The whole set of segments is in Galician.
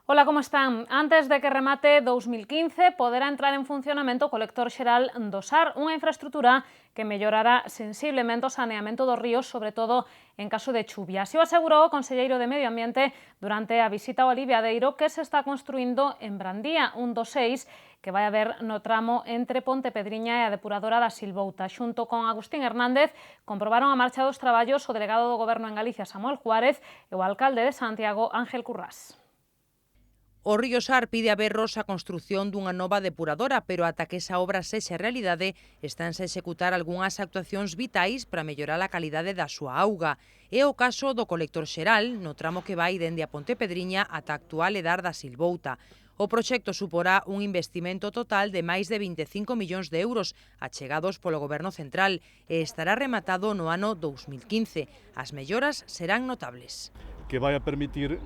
Ola, como están? Antes de que remate 2015, poderá entrar en funcionamento o colector xeral do Sar, unha infraestrutura que mellorará sensiblemente o saneamento dos ríos, sobre todo en caso de chuvia. Así o asegurou o conselleiro de Medio Ambiente durante a visita ao aliviadeiro que se está construindo en Brandía, un dos 6 que vai haber no tramo entre Pontepedriña e a depuradora da Silvouta. Xunto con Agustín Hernández, comprobaron a marcha dos traballos o delegado do Goberno en Galicia, Samuel Juárez, e o alcalde de Santiago, Ángel Currás. O río Sar pide a Berros a construción dunha nova depuradora, pero ata que esa obra sexa realidade, estánse a executar algunhas actuacións vitais para mellorar a calidade da súa auga. É o caso do colector xeral, no tramo que vai dende a Pontepedriña ata a actual edar da Silvouta. O proxecto suporá un investimento total de máis de 25 millóns de euros achegados polo Goberno Central e estará rematado no ano 2015. As melloras serán notables. Que vai a permitir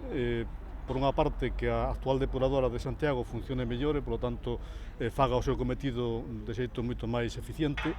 por unha parte, que a actual depuradora de Santiago funcione mellor e, polo tanto, faga o seu cometido de xeito moito máis eficiente.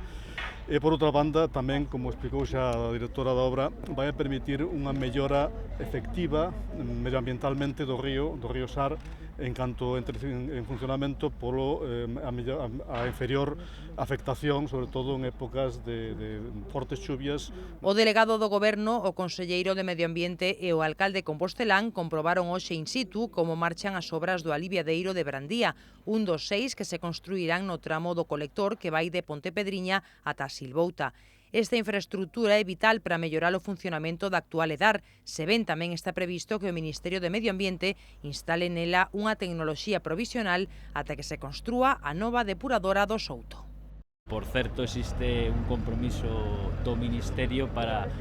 E, por outra banda, tamén, como explicou xa a directora da obra, vai a permitir unha mellora efectiva medioambientalmente do río Sar en canto entre en funcionamento polo a inferior afectación, sobre todo en épocas de fortes chuvias. O delegado do Goberno, o conselleiro de Medio Ambiente e o alcalde compostelán comprobaron hoxe in situ como marchan as obras do aliviadeiro de Brandía, un dos 6 que se construirán no tramo do colector que vai de Pontepedriña ata Silvouta. Esta infraestrutura é vital para mellorar o funcionamento da actual edar. Se ven, tamén está previsto que o Ministerio de Medio Ambiente instale nela unha tecnoloxía provisional ata que se construa a nova depuradora do Souto. Por certo, existe un compromiso do Ministerio para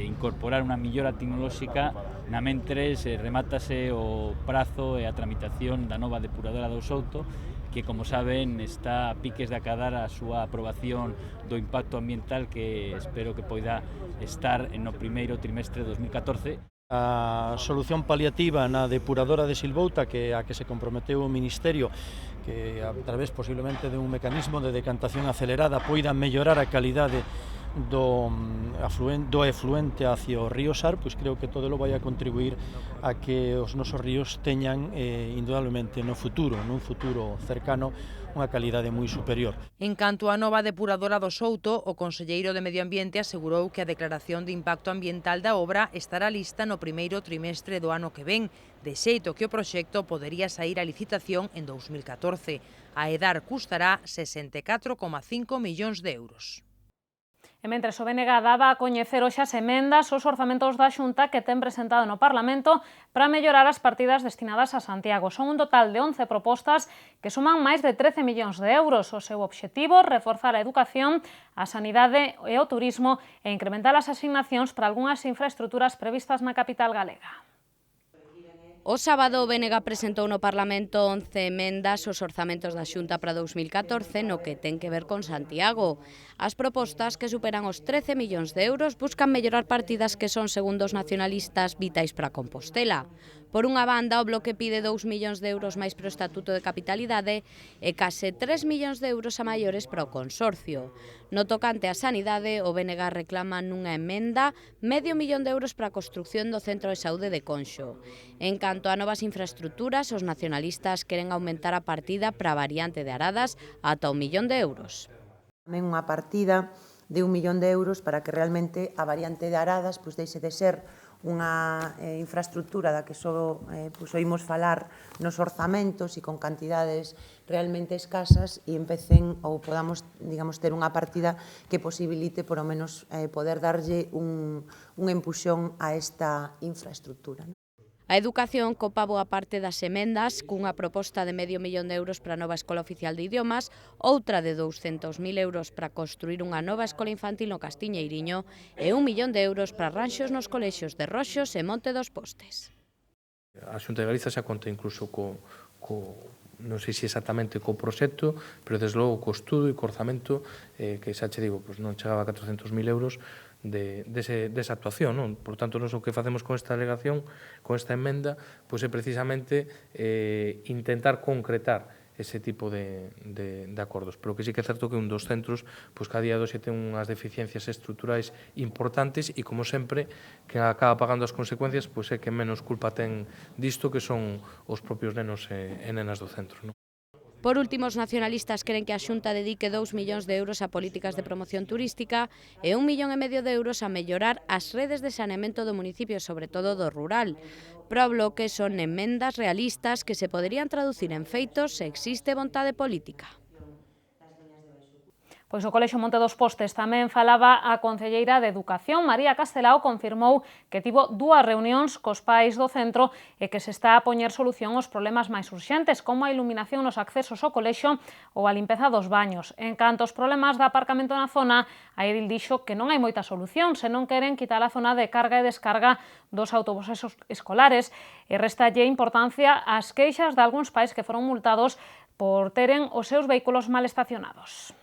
incorporar unha millora tecnolóxica na mentres remátase o prazo e a tramitación da nova depuradora do Souto, que, como saben, está a piques de acadar a súa aprobación do impacto ambiental, que espero que poida estar no primeiro trimestre de 2014. A solución paliativa na depuradora de Silvouta, a que se comprometeu o Ministerio, que a través posiblemente de un mecanismo de decantación acelerada poida mellorar a calidade do efluente hacia o río Sar, pois creo que todo vai a contribuir a que os nosos ríos teñan indudablemente nun futuro cercano, unha calidade moi superior. En canto á nova depuradora do Souto, o conselleiro de Medio Ambiente asegurou que a declaración de impacto ambiental da obra estará lista no primeiro trimestre do ano que ven, de xeito que o proxecto podería saír a licitación en 2014. A edar custará 64,5 millóns de euros. E mentres o BNG daba a coñecer hoxe as emendas aos orzamentos da Xunta que ten presentado no Parlamento para mellorar as partidas destinadas a Santiago. Son un total de 11 propostas que suman máis de 13 millóns de euros. O seu obxectivo, reforzar a educación, a sanidade e o turismo e incrementar as asignacións para algunhas infraestruturas previstas na capital galega. O sábado o BNG presentou no Parlamento 11 emendas aos orzamentos da Xunta para 2014 no que ten que ver con Santiago. As propostas, que superan os 13 millóns de euros, buscan mellorar partidas que son, segundo os nacionalistas, vitais para Compostela. Por unha banda, o Bloque pide 2 millóns de euros máis para o Estatuto de Capitalidade e case 3 millóns de euros a maiores para o Consorcio. No tocante á sanidade, o BNG reclama nunha emenda medio millón de euros para a construción do Centro de Saúde de Conxo. En canto a novas infraestruturas, os nacionalistas queren aumentar a partida para a variante de Aradas ata 1 millón de euros. Tamén unha partida de 1 millón de euros para que realmente a variante de Aradas deixe de ser unha infraestructura da que só oímos falar nos orzamentos e con cantidades realmente escasas e empecen ou podamos, ter unha partida que posibilite, por lo menos, poder darlle un empuxón a esta infraestructura. A educación copa boa parte das emendas, cunha proposta de medio millón de euros para a nova Escola Oficial de Idiomas, outra de 200.000 euros para construir unha nova escola infantil no Castiñeiriño e 1 millón de euros para arranxos nos colexios de Roxos e Monte dos Postes. A Xunta de Galiza xa conta incluso non sei se exactamente co proxecto, pero desde logo co estudo e co orzamento que xa che digo, non chegaba a 400.000 euros desa actuación, non? Por tanto, nós o que facemos con esta alegación, con esta emenda, pois é precisamente intentar concretar ese tipo de acordos. Pero que sí que é certo que un dos centros, pois que a día de hoxe ten unhas deficiencias estruturais importantes e, como sempre, que acaba pagando as consecuencias, pois é que menos culpa ten disto, que son os propios nenos e nenas do centro, non? Por último, os nacionalistas queren que a Xunta dedique 2 millóns de euros a políticas de promoción turística e 1,5 millón de euros a mellorar as redes de saneamento do municipio, sobre todo do rural. Pro Bloque son emendas realistas que se poderían traducir en feitos se existe vontade política. Pois o Colexio Monte dos Postes tamén falaba a concelleira de Educación, María Castelao, confirmou que tivo 2 reunións cos pais do centro e que se está a poñer solución aos problemas máis urxentes, como a iluminación nos accesos ao colexio ou a limpeza dos baños. En canto aos problemas de aparcamento na zona, a edil dixo que non hai moita solución, se non queren quitar a zona de carga e descarga dos autobuses escolares e restalle importancia ás queixas de algúns pais que foron multados por teren os seus vehículos mal estacionados.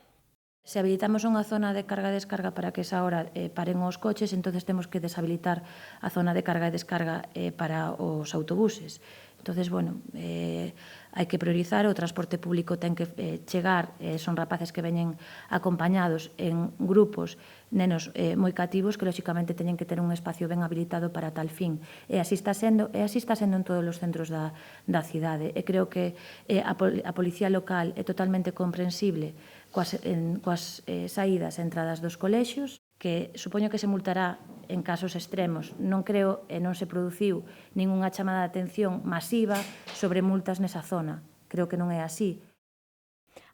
Se habilitamos unha zona de carga e descarga para que esa hora paren os coches, entonces temos que deshabilitar a zona de carga e descarga para os autobuses. Entonces, bueno, hai que priorizar, o transporte público ten que chegar, son rapaces que veñen acompañados en grupos, nenos moi cativos, que lóxicamente teñen que ter un espacio ben habilitado para tal fin. E así está sendo en todos os centros da cidade. E creo que a Policía Local é totalmente comprensible coas saídas e entradas dos colexios, que supoño que se multará en casos extremos. Non creo e non se produciu ningunha chamada de atención masiva sobre multas nesa zona. Creo que non é así.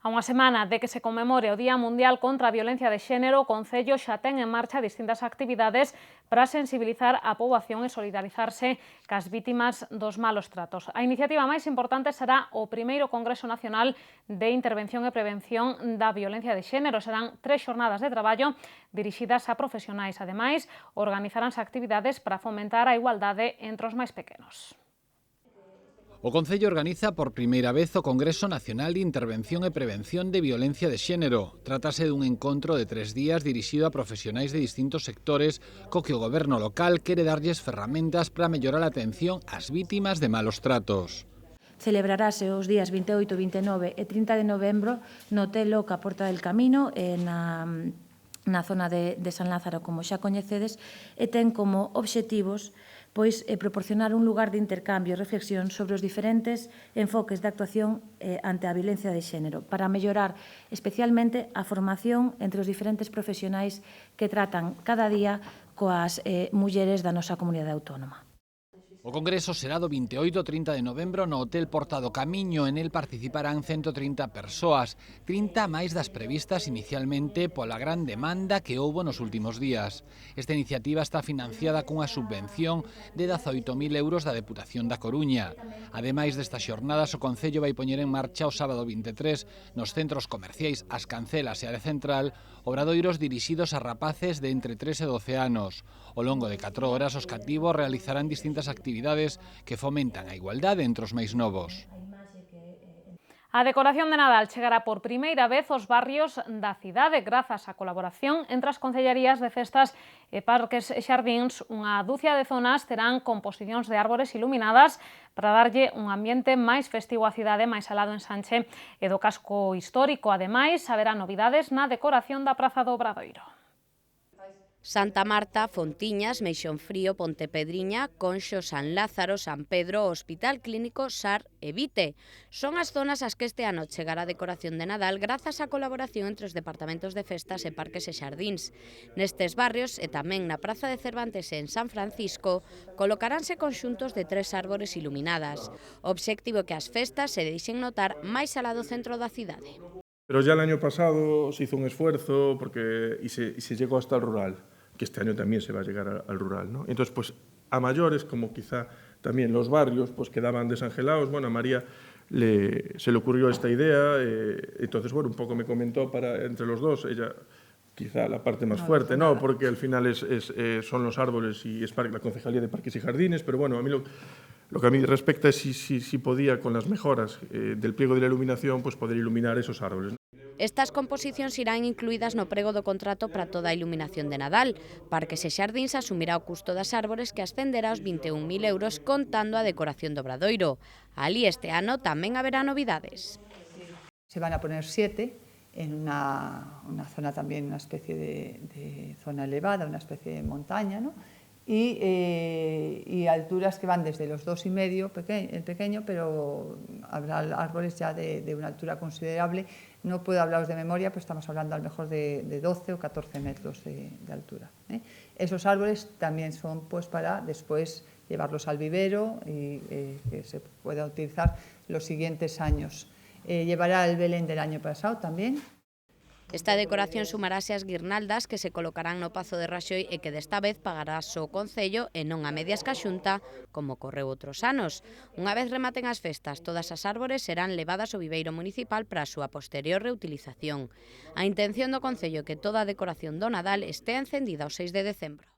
A unha semana de que se conmemore o Día Mundial contra a Violencia de Xénero, o Concello xa ten en marcha distintas actividades para sensibilizar a poboación e solidarizarse cas vítimas dos malos tratos. A iniciativa máis importante será o primeiro Congreso Nacional de Intervención e Prevención da Violencia de Xénero. Serán 3 xornadas de traballo dirixidas a profesionais. Ademais, organizaránse actividades para fomentar a igualdade entre os máis pequenos. O Concello organiza por primeira vez o Congreso Nacional de Intervención e Prevención de Violencia de Xénero. Trátase dun encontro de 3 días dirixido a profesionais de distintos sectores co que o goberno local quere darlles ferramentas para mellorar a atención ás vítimas de malos tratos. Celebrarase os días 28, 29 e 30 de novembro no Hotel Oca Porta del Camino, na zona de San Lázaro, como xa coñecedes, e ten como obxectivos proporcionar un lugar de intercambio e reflexión sobre os diferentes enfoques de actuación ante a violencia de xénero, para mellorar especialmente a formación entre os diferentes profesionais que tratan cada día coas mulleres da nosa comunidade autónoma. O Congreso será do 28 ao 30 de novembro no Hotel Porta do Camiño. En el participarán 130 persoas, 30 máis das previstas inicialmente pola gran demanda que houbo nos últimos días. Esta iniciativa está financiada cunha subvención de 18.000 euros da Deputación da Coruña. Ademais destas xornadas, o Concello vai poñer en marcha o sábado 23 nos centros comerciais As Cancelas e Área Central obradoiros dirixidos a rapaces de entre 3 e 12 anos. Ao longo de 4 horas, os cativos realizarán distintas actividades que fomentan a igualdade entre os máis novos. A decoración de Nadal chegará por primeira vez aos barrios da cidade grazas á colaboración entre as concellarías de festas e parques e xardíns. Unha dúcia de zonas terán composicións de árbores iluminadas para darlle un ambiente máis festivo á cidade, máis alá do ensanche e do casco histórico. Ademais, haberá novidades na decoración da Praza do Obradoiro. Santa Marta, Fontiñas, Meixonfrío, Pontepedriña, Conxo, San Lázaro, San Pedro, Hospital Clínico, Sar e Vite. Son as zonas ás que este ano chegará a decoración de Nadal grazas á colaboración entre os departamentos de festas e parques e xardíns. Nestes barrios e tamén na Praza de Cervantes e en San Francisco colocaránse conxuntos de 3 árbores iluminadas. O obxectivo é que as festas se deixen notar máis alá do centro da cidade. Pero ya el año pasado se hizo un esfuerzo y se llegó hasta el rural, que este año también se va a llegar al rural, ¿no? Entonces, pues a mayores, como quizá también los barrios pues quedaban desangelados, bueno, a María se le ocurrió esta idea, entonces, bueno, un poco me comentó entre los dos, ella quizá la parte más fuerte, ¿no? Porque al final son los árboles y es la Concejalía de Parques y Jardines, pero bueno, a mí lo que a mí respecta es si podía, con las mejoras del pliego de la iluminación, pues poder iluminar esos árboles. Estas composicións irán incluídas no prego do contrato para toda a iluminación de Nadal. Parques e Xardíns asumirá o custo das árbores que ascenderá aos 21.000 euros contando a decoración do Obradoiro. Alí este ano tamén haberá novidades. Se van a poner 7 en una zona también, una especie de zona elevada, una especie de montaña, ¿no? Y alturas que van desde los 2,5, el pequeño, pero habrá árboles ya de una altura considerable. No puedo hablaros de memoria, pero estamos hablando a lo mejor de 12 o 14 metros de altura. Esos árboles también son pues para después llevarlos al vivero y que se pueda utilizar los siguientes años. Llevará el Belén del año pasado también. Esta decoración sumarase ás guirnaldas que se colocarán no Pazo de Raxoi e que desta vez pagará só o Concello e non a medias ca Xunta, como ocorreu outros anos. Unha vez rematen as festas, todas as árbores serán levadas ao viveiro municipal para a súa posterior reutilización. A intención do Concello é que toda a decoración do Nadal estea encendida o 6 de decembro.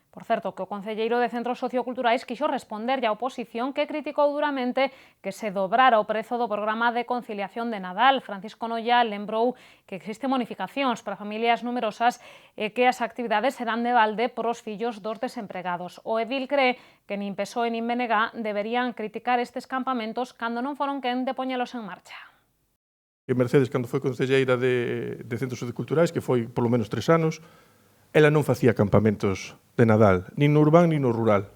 Por certo, que o concelleiro de Centros Socioculturais quixo responderlle á oposición que criticou duramente que se dobrara o prezo do programa de conciliación de Nadal. Francisco Noia lembrou que existen bonificacións para familias numerosas e que as actividades serán de balde por os fillos dos desempregados. O edil cree que nin PSOE nin BNG deberían criticar estes campamentos cando non foron quen de poñelos en marcha. E Mercedes, cando foi concelleira de Centros Socioculturais, que foi polo menos 3 anos, ela non facía campamentos de Nadal, nin no urbán nin no rural.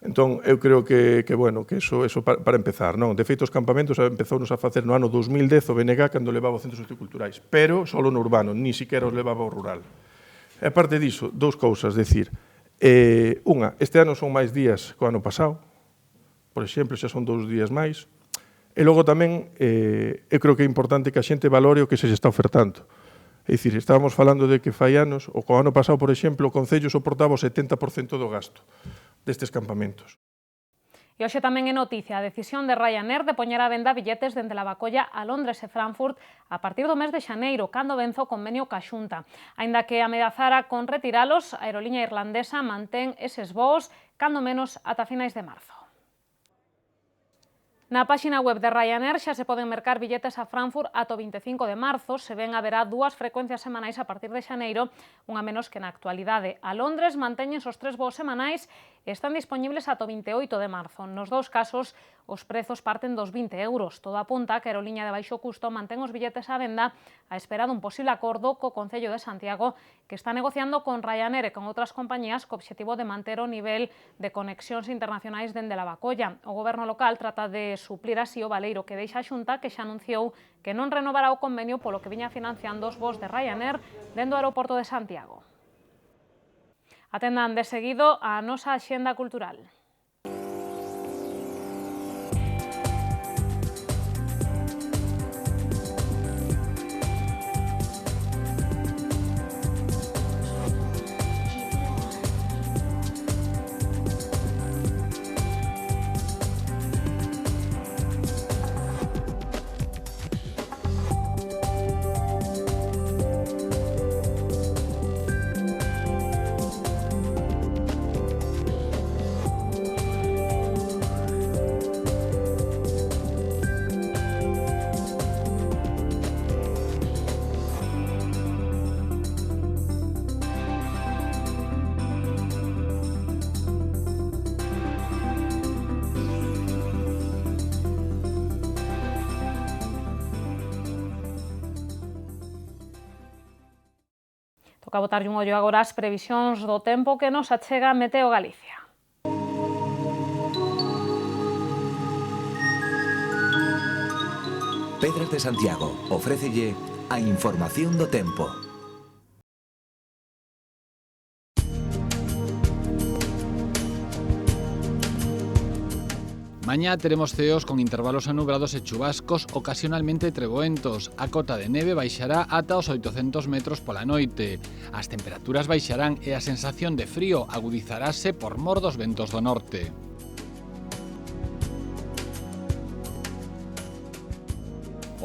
Entón, eu creo que eso para empezar, non? De feito, os campamentos empezounos a facer no ano 2010 o BNG cando levaba os Centros Socioculturais, pero só no urbano, ni siquiera os levaba ao rural. E aparte diso, dous cousas, decir, unha, este ano son máis días que o ano pasado, por exemplo, xa son 2 días máis, e logo tamén, eu creo que é importante que a xente valore o que se está ofertando. É dicir, estábamos falando de que fai anos, o ano pasado, por exemplo, o Concello soportaba o 70% do gasto destes campamentos. E hoxe tamén é noticia a decisión de Ryanair de poñer a venda billetes dende Lavacolla a Londres e Frankfurt a partir do mes de xaneiro, cando venza o convenio ca Xunta. Aínda que amedazara con retiralos, a aeroliña irlandesa mantén eses voos cando menos ata finais de marzo. Na páxina web de Ryanair xa se poden mercar billetes a Frankfurt ata o 25 de marzo, se ben haberá 2 frecuencias semanais a partir de xaneiro, unha menos que na actualidade. A Londres manteñen os 3 voos semanais e están disponibles ata o 28 de marzo. Nos dous casos, os prezos parten dos 20 euros. Todo apunta que a aeroliña de baixo custo mantén os billetes á venda á espera dun posible acordo co Concello de Santiago, que está negociando con Ryanair e con outras compañías co obxectivo de manter o nivel de conexións internacionais dende Lavacolla. O goberno local trata de suplir así o baleiro que deixa a Xunta, que xa anunciou que non renovará o convenio polo que viña financiando os voos de Ryanair dende o aeroporto de Santiago. Atendan de seguido a nosa axenda cultural. Toca botarlle un ollo agora ás previsións do tempo que nos achega Meteo Galicia. Pedras de Santiago ofrécelle a información do tempo. Mañá teremos ceos con intervalos anubrados e chubascos ocasionalmente treboentos. A cota de neve baixará ata os 800 metros pola noite. As temperaturas baixarán e a sensación de frío agudizarase por mor dos ventos do norte.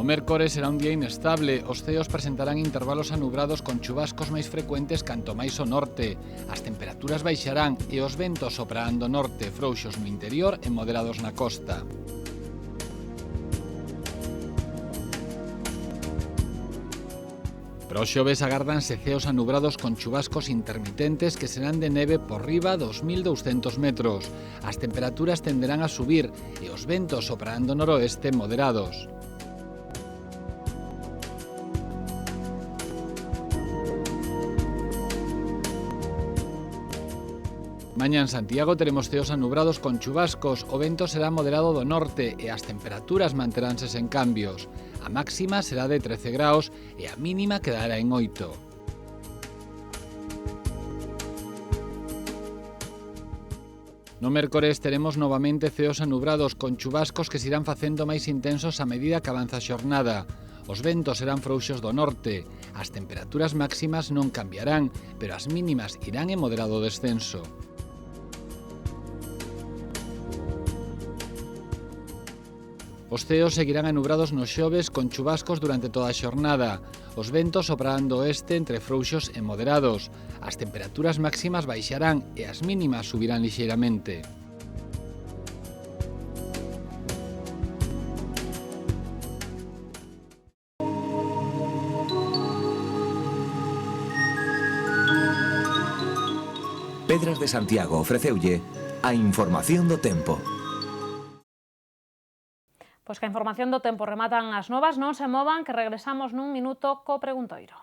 O mércores será un día inestable, os ceos presentarán intervalos anubrados con chubascos máis frecuentes canto máis ao norte. As temperaturas baixarán e os ventos soprarán do norte, frouxos no interior e moderados na costa. Para o xoves agárdanse ceos anubrados con chubascos intermitentes que serán de neve por riba dos 1.200 metros. As temperaturas tenderán a subir e os ventos soprarán do noroeste moderados. Mañá en Santiago teremos ceos anubrados con chubascos, o vento será moderado do norte e as temperaturas manteránse sen cambios. A máxima será de 13 graus e a mínima quedará en 8. No mércores teremos novamente ceos anubrados con chubascos que se irán facendo máis intensos a medida que avanza a xornada. Os ventos serán frouxos do norte, as temperaturas máximas non cambiarán, pero as mínimas irán en moderado descenso. Os ceos seguirán anubrados nos xoves con chubascos durante toda a xornada. Os ventos soprarán do oeste entre frouxos e moderados. As temperaturas máximas baixarán e as mínimas subirán lixeiramente. Pedras de Santiago ofreceulle a información do tempo. Pois que a información do tempo rematan as novas, non se movan, que regresamos nun minuto co preguntoiro.